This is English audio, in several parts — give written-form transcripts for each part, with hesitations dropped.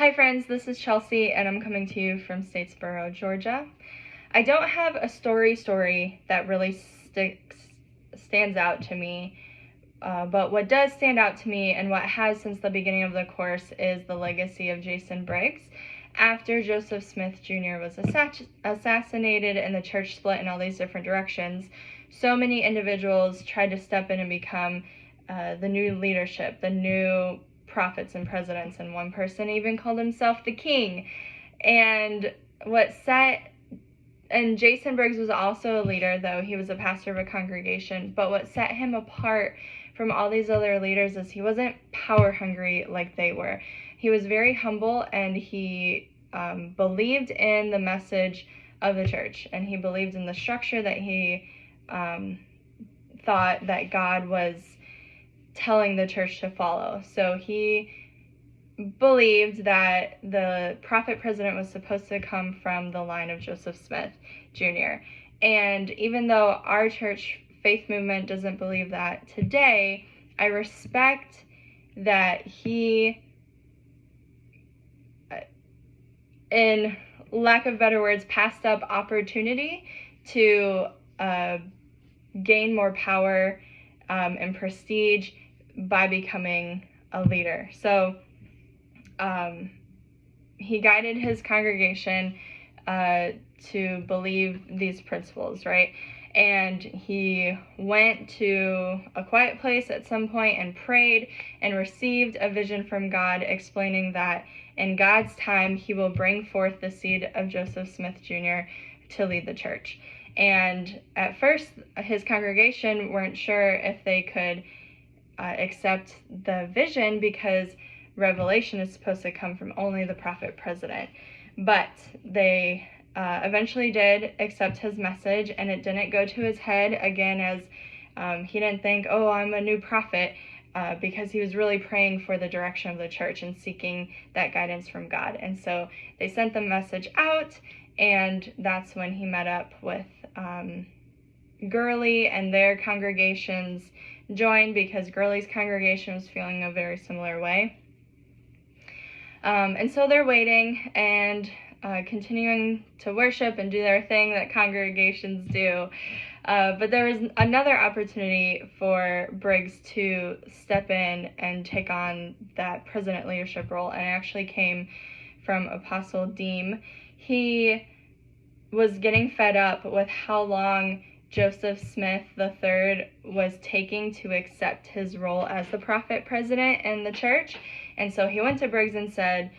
Hi friends, this is Chelsea and I'm coming to you from Statesboro, Georgia. I don't have a story that really stands out to me, but what does stand out to me and what has since the beginning of the course is the legacy of Jason Briggs. After Joseph Smith Jr. was assassinated and the church split in all these different directions, so many individuals tried to step in and become the new leadership, the new prophets and presidents, and one person even called himself the king. And Jason Briggs was also a leader, though he was a pastor of a congregation, but what set him apart from all these other leaders is he wasn't power hungry like they were. He was very humble, and he believed in the message of the church, and he believed in the structure that he thought that God was telling the church to follow. So he believed that the prophet president was supposed to come from the line of Joseph Smith Jr. And even though our church faith movement doesn't believe that today, I respect that he, in lack of better words, passed up opportunity to gain more power and prestige by becoming a leader. So he guided his congregation to believe these principles, right? And he went to a quiet place at some point and prayed and received a vision from God explaining that in God's time he will bring forth the seed of Joseph Smith Jr. to lead the church. And at first his congregation weren't sure if they could accept the vision because revelation is supposed to come from only the prophet president. But they eventually did accept his message, and it didn't go to his head again, as he didn't think, oh, I'm a new prophet, because he was really praying for the direction of the church and seeking that guidance from God. And so they sent the message out, and that's when he met up with Gurley, and their congregations joined because Gurley's congregation was feeling a very similar way. And so they're waiting and continuing to worship and do their thing that congregations do. But there was another opportunity for Briggs to step in and take on that president leadership role, and it actually came from Apostle Deem. He was getting fed up with how long Joseph Smith III was taking to accept his role as the prophet president in the church. And so he went to Briggs and said,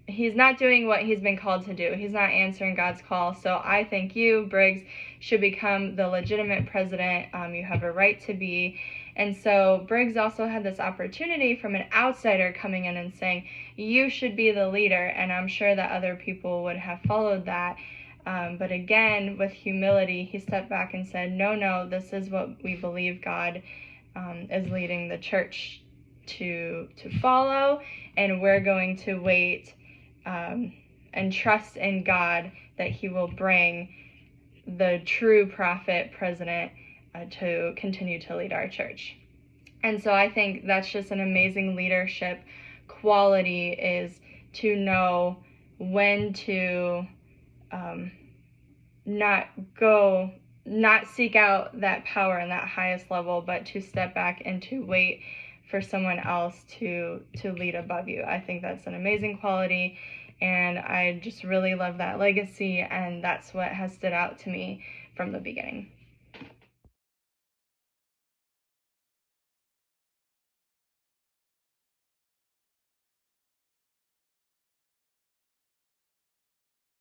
he's not doing what he's been called to do. He's not answering God's call. So I think you, Briggs, should become the legitimate president. You have a right to be. And so Briggs also had this opportunity from an outsider coming in and saying, you should be the leader. And I'm sure that other people would have followed that. But again, with humility, he stepped back and said, no, this is what we believe God is leading the church to follow. And we're going to wait and trust in God that he will bring the true prophet president to continue to lead our church. And so I think that's just an amazing leadership quality, is to know when to not seek out that power and that highest level, but to step back and to wait for someone else to lead above you. I think that's an amazing quality, and I just really love that legacy, and that's what has stood out to me from the beginning.